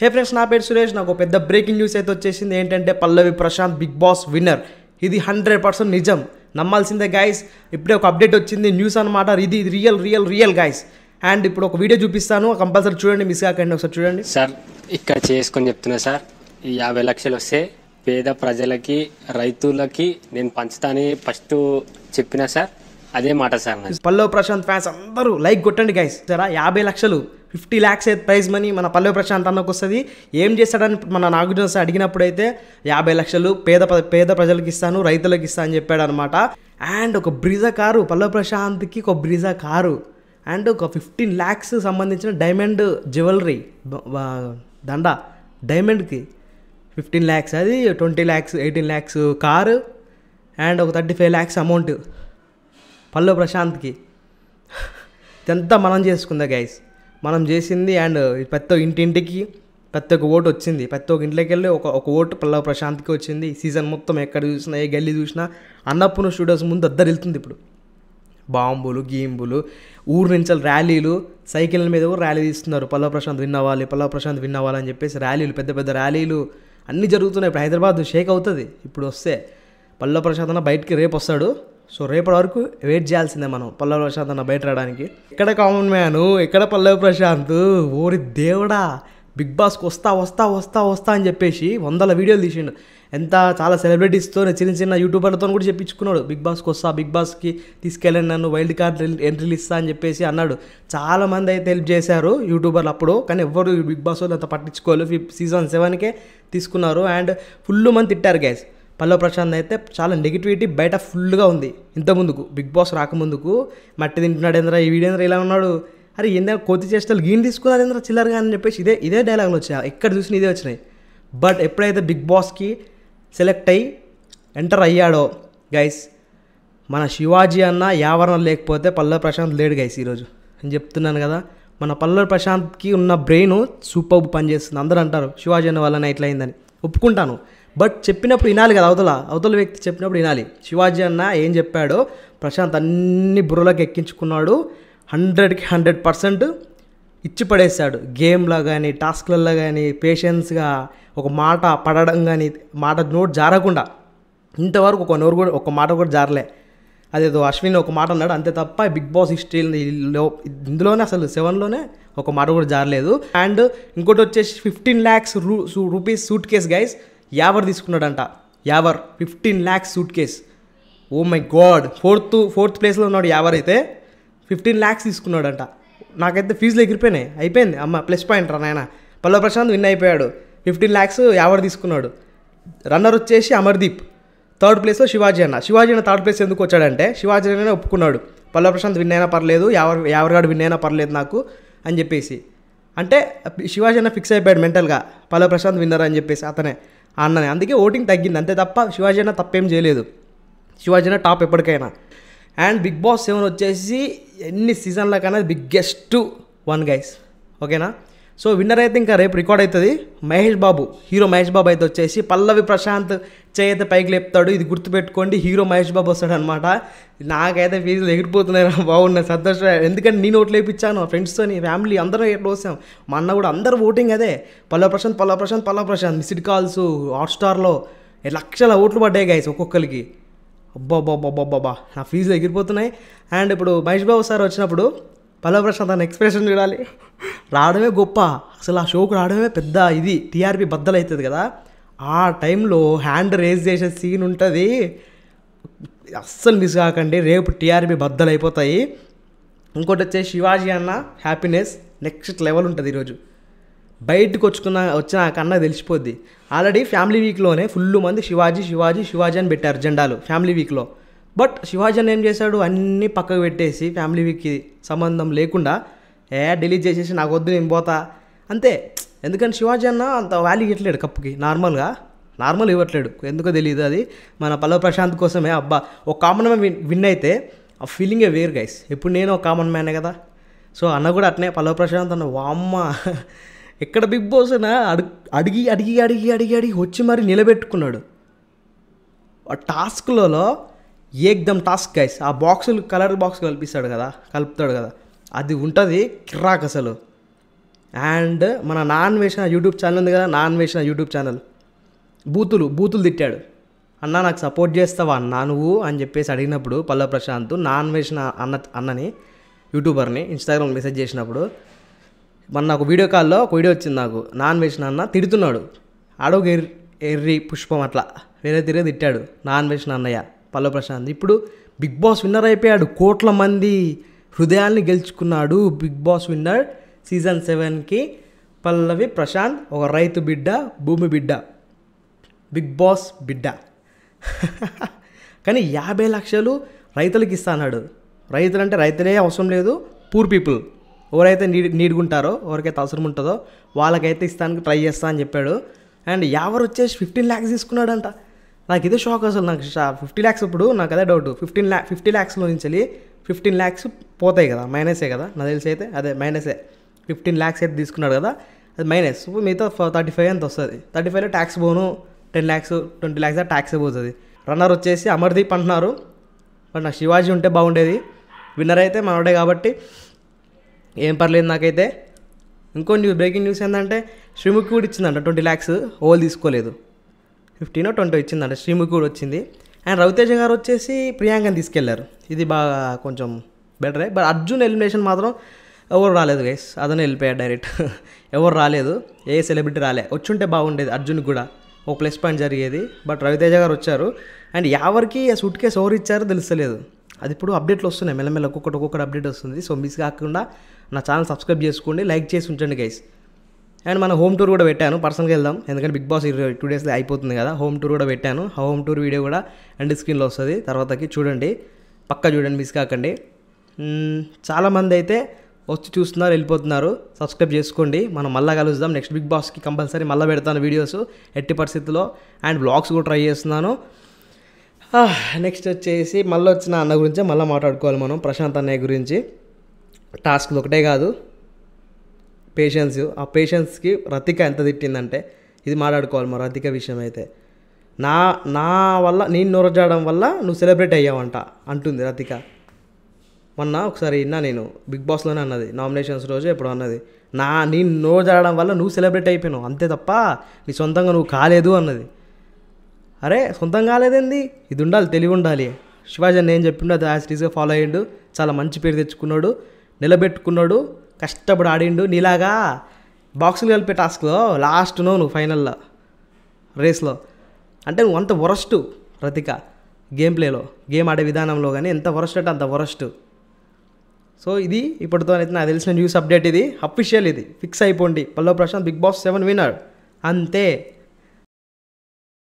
హే friends, నా పేరు సురేష్. నాకు పెద్ద బ్రేకింగ్ న్యూస్ అయితే వచ్చేసింది. ఏంటంటే పల్లవి ప్రశాంత్ బిగ్ బాస్ విన్నర్. ఇది 100% నిజం, నమ్మాల్సిందే గైస్. ఇప్పుడే ఒక అప్డేట్ వచ్చింది, న్యూస్ అనమాట. ఇది రియల్ గైస్. అండ్ ఇప్పుడు ఒక వీడియో చూపిస్తాను, కంపల్సరీ చూడండి, మిస్ కాకండి. ఒకసారి చూడండి సార్. ఇక్కడ చేసుకొని చెప్తున్నా సార్, ఈ 50 లక్షలు వస్తే పేద ప్రజలకి, రైతులకి నేను పంచుతాని ఫస్ట్ చెప్పినా సార్. అదే మాట సార్. పల్లవి ప్రశాంత్ ఫ్యాన్స్ అందరూ లైక్ కొట్టండి గైస్. సరే, 50 లక్షలు 50 lakhs అయితే ప్రైజ్ మనీ మన పల్లవి ప్రశాంత్ అన్నకు వస్తుంది. ఏం చేస్తాడని మన నాగార్జున సార్ అడిగినప్పుడు అయితే 50 లక్షలు పేద ప్రజలకు ఇస్తాను, రైతులకు ఇస్తాను అని చెప్పాడు అనమాట. అండ్ ఒక బ్రీజా కారు, పల్లవి ప్రశాంత్కి ఒక బ్రీజా కారు అండ్ ఒక 15 lakhs సంబంధించిన డైమండ్ జ్యువెలరీ దండ, డైమండ్కి 15 lakhs, అది 20 lakhs 18 lakhs కారు అండ్ ఒక 35 lakhs అమౌంట్ పల్లవి ప్రశాంత్కి. ఇదంతా మనం చేసుకుందా గైస్, మనం చేసింది. అండ్ ప్రతి ఇంటింటికి ప్రతి ఒక్క ఓటు వచ్చింది. ప్రతి ఒక్క ఇంట్లోకి వెళ్ళి ఒక ఓటు పల్లవి ప్రశాంత్కి వచ్చింది. సీజన్ మొత్తం ఎక్కడ చూసినా, ఏ గల్లీ చూసినా అన్నపూర్ణ స్టూడియోస్ ముందు అద్దరు వెళ్తుంది. ఇప్పుడు బాంబులు గీంబులు, ఊరు నుంచి ర్యాలీలు, సైకిళ్ళ మీద కూడా ర్యాలీ తీస్తున్నారు. పల్లవి ప్రశాంత్ విన్ అవ్వాలి, పల్లవి ప్రశాంత్ విన్ అవ్వాలని చెప్పేసి ర్యాలీలు, పెద్ద ర్యాలీలు అన్నీ జరుగుతున్నాయి. ఇప్పుడు హైదరాబాద్ షేక్ అవుతుంది. ఇప్పుడు వస్తే పల్లవి ప్రశాంత్ అన్న బయటికి రేపు వస్తాడు. సో రేపటి వరకు వెయిట్ చేయాల్సిందే మనం పల్లవి ప్రశాంత్ అన్న బయట రావడానికి. ఎక్కడ కామన్ మ్యాను, ఎక్కడ పల్లవి ప్రశాంత్, ఓరి దేవుడా, బిగ్ బాస్కి వస్తా అని చెప్పేసి 100 వీడియోలు తీసిండు. చాలా సెలబ్రిటీస్తో, చిన్న యూట్యూబర్లతో కూడా చెప్పించుకున్నాడు. బిగ్ బాస్కి తీసుకెళ్ళండి, నన్ను వైల్డ్ కార్డ్ ఎంట్రీలు ఇస్తా అని చెప్పేసి అన్నాడు. చాలామంది అయితే హెల్ప్ చేశారు యూట్యూబర్లు అప్పుడు, కానీ ఎవ్వరు బిగ్ బాస్ అంత పట్టించుకోలేదు. సీజన్ 7కే తీసుకున్నారు. అండ్ ఫుల్ మంది తిట్టారు గైస్. పల్లవి ప్రశాంత్ అయితే చాలా నెగిటివిటీ బయట ఫుల్గా ఉంది. ఇంతకుముందుకు బిగ్ బాస్ రాకముందుకు మట్టి తింటున్నాడు ఏంద్రా, ఈ వీడేంద్ర ఇలా ఉన్నాడు, అరే ఏంద్ర కోతి చేష్టలు గీని తీసుకున్నారు ఏంద్ర చిల్లరగా అని చెప్పేసి ఇదే డైలాగులు వచ్చాయి. ఎక్కడ చూసినా ఇదే వచ్చినాయి. బట్ ఎప్పుడైతే బిగ్ బాస్కి సెలెక్ట్ అయ్యి ఎంటర్ అయ్యాడో గైస్, మన శివాజీ అన్న యావరణం లేకపోతే పల్లవి ప్రశాంత్ లేడు గైస్ ఈరోజు. నేను చెప్తున్నాను కదా, మన పల్లవి ప్రశాంత్కి ఉన్న బ్రెయిన్ సూపర్ పనిచేస్తుంది. అందరూ అంటారు శివాజీ అన్న వల్లనే ఇట్లా అయిందని, ఒప్పుకుంటాను. బట్ చెప్పినప్పుడు వినాలి కదా, అవతల వ్యక్తి చెప్పినప్పుడు వినాలి. శివాజీ అన్న ఏం చెప్పాడో ప్రశాంత్ అన్ని బుర్రలకు ఎక్కించుకున్నాడు. 100కి 100% ఇచ్చి పడేశాడు. గేమ్లో కానీ, టాస్క్లలో కానీ, పేషెన్స్గా ఒక మాట పడడం కానీ, మాట నోట్ జారకుండా ఇంతవరకు ఒక మాట కూడా జారలే. అదేదో అశ్విన్ ఒక మాట అన్నాడు అంతే తప్ప బిగ్ బాస్ హిస్టరీలో ఇందులోనే అసలు 7లోనే ఒక మాట కూడా జారలేదు. అండ్ ఇంకోటి వచ్చేసి 15 lakhs rupees suitcase guys Yawar తీసుకున్నాడంట. 15 lakhs suitcase. Oh my god, fourth ప్లేస్లో ఉన్నాడు యావర్. అయితే 15 lakhs తీసుకున్నాడంట. నాకైతే ఫీజులు ఎగిరిపోయినాయి. అయిపోయింది అమ్మ, ప్లస్ పాయింట్ రా నాయన. పల్లవి ప్రశాంత్ విన్ అయిపోయాడు. 15 lakhs యావర్ తీసుకున్నాడు. రన్నర్ వచ్చేసి అమర్దీప్. 3rd ప్లేస్లో శివాజీ అన్న 3rd ప్లేస్ ఎందుకు వచ్చాడంటే శివాజీ అన్న ఒప్పుకున్నాడు, పల్లవి ప్రశాంత్ విన్ అయినా పర్లేదు, యావర్గాడు విన్ అయినా పర్లేదు నాకు అని చెప్పేసి. అంటే శివాజీ అన్న ఫిక్స్ అయిపోయాడు మెంటల్గా, పల్లవి ప్రశాంత్ విన్నర్ అని చెప్పేసి అతనే అన్ననే. అందుకే ఓటింగ్ తగ్గింది అంతే తప్ప శివాజీ అన్న తప్పేం చేయలేదు. శివాజీ అన్న టాప్ ఎప్పటికైనా. అండ్ బిగ్ బాస్ 7 వచ్చేసి ఎన్ని సీజన్లకైనా బిగ్గెస్ట్ వన్ గైస్, ఓకేనా. సో విన్నర్ అయితే ఇంకా రేపు రికార్డ్ అవుతుంది. హీరో మహేష్ బాబు అయితే వచ్చేసి పల్లవి ప్రశాంత్ చేయైతే పైకి లేపుతాడు. ఇది గుర్తుపెట్టుకోండి, హీరో మహేష్ బాబు వస్తాడు అనమాట. నాకైతే ఫీజులు ఎగిరిపోతున్నాయి, బాగున్నాయి, సంతోషం. ఎందుకంటే నేను ఓట్లు వేయించాను ఫ్రెండ్స్తో, ఫ్యామిలీ అందరం ఎట్లా వస్తాం. మా అన్న కూడా అందరూ ఓటింగ్ అదే, పల్లవి ప్రశాంత్. మిస్డ్ కాల్స్ హాట్స్టార్లో లక్షల ఓట్లు పడ్డాయి గైస్ ఒక్కొక్కరికి. అబ్బాబ్బాబ్బాబ్బా, నా ఫీజులు ఎగిరిపోతున్నాయి. అండ్ ఇప్పుడు మహేష్ బాబు సార్ వచ్చినప్పుడు పల్లవి ప్రశాంత్ అన్న ఎక్స్ప్రెషన్ చూడాలి. రావడమే గొప్ప, అసలు ఆ షోకు రావడమే పెద్ద ఇది. టీఆర్పీ బద్దలవుతుంది కదా, ఆ టైంలో హ్యాండ్ రేజ్ చేసే సీన్ ఉంటుంది. అస్సలు మిస్ కాకండి, రేపు టీఆర్పీ బద్దలైపోతాయి. ఇంకోటి వచ్చే శివాజీ అన్న హ్యాపీనెస్ నెక్స్ట్ లెవెల్ ఉంటుంది ఈరోజు. బయటకు వచ్చిన కన్నా తెలిసిపోద్ది. ఆల్రెడీ ఫ్యామిలీ వీక్లోనే ఫుల్ మంది శివాజీ అని పెట్టారు జెండాలు ఫ్యామిలీ వీక్లో. బట్ శివాజీ అన్న ఏం చేశాడు, అన్నీ పక్కకు పెట్టేసి ఫ్యామిలీ వీక్కి సంబంధం లేకుండా డిలీట్ చేసేసి నాకు వద్దు నేను పోతా అంతే. ఎందుకంటే శివాజీ అన్న అంత వాల్యూ ఇవ్వట్లేడు కప్పుకి, నార్మల్ ఇవ్వట్లేడు, ఎందుకో తెలియదు. అది మన పల్లవి ప్రశాంత్ కోసమే. అబ్బా, ఒక కామన్ మ్యాన్ విన్ అయితే ఆ ఫీలింగే వేరు గైస్. ఇప్పుడు నేను ఒక కామన్ మ్యానే కదా. సో అన్న కూడా అట్నే, పల్లవి ప్రశాంత్ అన్న వామ్మ ఎక్కడ బిగ్ బాస్ అన్న అడిగి వచ్చి మరి నిలబెట్టుకున్నాడు. ఆ టాస్క్లలో ఏకదమ్ టాస్క్ గైస్. ఆ బాక్సులు కలర్ బాక్స్ కలుపుతాడు కదా, అది ఉంటుంది కిరాక్. అసలు అండ్ మన నాన్ వేసిన యూట్యూబ్ ఛానల్ ఉంది కదా, నాన్ వేసిన యూట్యూబ్ ఛానల్, బూతులు తిట్టాడు. అన్న నాకు సపోర్ట్ చేస్తావా అన్న నువ్వు అని చెప్పేసి అడిగినప్పుడు పల్లవి ప్రశాంత్ నాన్ వేసిన అన్నని యూట్యూబర్ని ఇన్స్టాగ్రామ్ మెసేజ్ చేసినప్పుడు మొన్న ఒక వీడియో కాల్లో ఒక వీడియో వచ్చింది నాకు, నాన్ వేసిన అన్న తిడుతున్నాడు, ఆడొక ఎర్రి పుష్పం అట్లా వేరే తిరిగి తిట్టాడు నాన్ వేసిన అన్నయ్య పల్లవి ప్రశాంత్. ఇప్పుడు బిగ్ బాస్ విన్నర్ అయిపోయాడు, కోట్ల మంది హృదయాల్ని గెలుచుకున్నాడు. బిగ్ బాస్ విన్నర్ సీజన్ 7కి పల్లవి ప్రశాంత్, ఒక రైతు బిడ్డ, భూమి బిడ్డ, బిగ్ బాస్ బిడ్డ. కానీ 50 లక్షలు రైతులకి ఇస్తాడు. రైతులు అంటే రైతులే అవసరం లేదు, పూర్ పీపుల్ ఎవరైతే నీడుకుంటారో, ఎవరికైతే అవసరం ఉంటుందో వాళ్ళకైతే ఇస్తానికి ట్రై చేస్తా అని చెప్పాడు. అండ్ యావర్ వచ్చేసి 15 lakhs తీసుకున్నాడంట. నాకు ఇదే షాక్ అసలు. నాకు 50 lakhs ఇప్పుడు నాకు అదే డౌట్, 50 lakhsలో నుంచి 15 lakhs పోతాయి కదా, మైనసే కదా నాకు తెలిసి, అయితే అదే మైనసే. 15 lakhs అయితే తీసుకున్నాడు కదా, అది మైనస్. మిగతా 35 ఎంత వస్తుంది, 35లో ట్యాక్స్ పోను, 10 lakhs 20 lakhs ట్యాక్సే పోతుంది. రన్నర్ వచ్చేసి అమర్దీప్ అంటున్నారు, బట్ నాకు శివాజీ ఉంటే బాగుండేది. విన్నర్ అయితే మనోడే కాబట్టి ఏం పర్లేదు నాకైతే. ఇంకో బ్రేకింగ్ న్యూస్ ఏంటంటే శ్రీముఖి కూడా ఇచ్చిందంట 20 lakhs, ఓల్ తీసుకోలేదు, 15 or 20 ఇచ్చిందంట, శ్రీముఖి కూడా వచ్చింది. అండ్ రవితేజ గారు వచ్చేసి ప్రియాంకని తీసుకెళ్లారు, ఇది బాగా కొంచెం బెటరే. బట్ అర్జున్ ఎలిమినేషన్ మాత్రం ఎవరు రాలేదు గైస్, అతనే వెళ్ళిపోయాడు డైరెక్ట్. ఎవరు రాలేదు, ఏ సెలబ్రిటీ రాలే. వచ్చుంటే బాగుండేది అర్జున్కి కూడా, ఒక ప్లస్ పాయింట్ జరిగేది. బట్ రవితేజ గారు వచ్చారు. అండ్ ఎవరికి ఆ సూట్ కేసు ఎవరు ఇచ్చారో తెలుస్తలేదు, అది ఇప్పుడు అప్డేట్లు వస్తున్నాయి మెల్లమెల్ల, ఒక్కొక్కటి అప్డేట్ వస్తుంది. సో మిస్ కాకుండా నా ఛానల్ సబ్స్క్రైబ్ చేసుకోండి, లైక్ చేసి ఉంచండి గైస్. అండ్ మన హోమ్ టూర్ కూడా పెట్టాను, పర్సనల్గా వెళ్దాం ఎందుకంటే బిగ్ బాస్ 2 days అయిపోతుంది కదా. హోమ్ టూర్ కూడా పెట్టాను, హోమ్ టూర్ వీడియో కూడా ఎండ్ స్క్రీన్లో వస్తుంది, తర్వాతకి చూడండి, పక్కా చూడండి, మిస్ కాకండి. చాలామంది అయితే వచ్చి చూస్తున్నారు, వెళ్ళిపోతున్నారు. సబ్స్క్రైబ్ చేసుకోండి, మనం మళ్ళీ కలుద్దాం. నెక్స్ట్ బిగ్ బాస్కి కంపల్సరీ మళ్ళీ పెడతాను వీడియోస్ ఎట్టి పరిస్థితుల్లో. అండ్ బ్లాగ్స్ కూడా ట్రై చేస్తున్నాను. నెక్స్ట్ వచ్చేసి మళ్ళీ వచ్చిన అన్న గురించి మళ్ళీ మాట్లాడుకోవాలి మనం, ప్రశాంత్ అన్నయ్య గురించి. టాస్క్లు ఒకటే కాదు, పేషెన్స్. ఆ పేషెన్స్కి రతిక ఎంత తిట్టిందంటే ఇది మాట్లాడుకోవాలి. మరి రతిక విషయం అయితే నా వల్ల, నేను నోరజాడడం వల్ల నువ్వు సెలబ్రేట్ అయ్యావంట అంటుంది రతిక. మొన్న ఒకసారి విన్నా నేను, బిగ్ బాస్లోనే అన్నది, నామినేషన్స్ రోజు ఎప్పుడు అన్నది, నేను నోరజాడడం వల్ల నువ్వు సెలబ్రేట్ అయిపోయినావు అంతే తప్ప నీ సొంతంగా నువ్వు కాలేదు అన్నది. అరే సొంతం కాలేదేంది, ఇది ఉండాలి, తెలివి ఉండాలి. శివాజీ అన్న ఏం చెప్పిండు అది యాజ్ టీజ్గా ఫాలో అయ్యిండు, చాలా మంచి పేరు తెచ్చుకున్నాడు, నిలబెట్టుకున్నాడు, కష్టపడి ఆడిండు. నీలాగా బాక్సులు కలిపే టాస్క్లో లాస్ట్ నువ్వు ఫైనల్లో రేస్లో అంటే నువ్వు అంత వరస్ట్ రతిక, గేమ్ ప్లేలో, గేమ్ ఆడే విధానంలో కానీ ఎంత వరస్ట్ అంటే అంత వరస్ట్. సో ఇది ఇప్పటితో అయితే నాకు తెలిసిన న్యూస్ అప్డేట్, ఇది అఫీషియల్, ఇది ఫిక్స్ అయిపోండి. పల్లవి ప్రశాంత్ బిగ్ బాస్ 7 విన్నర్ అంతే.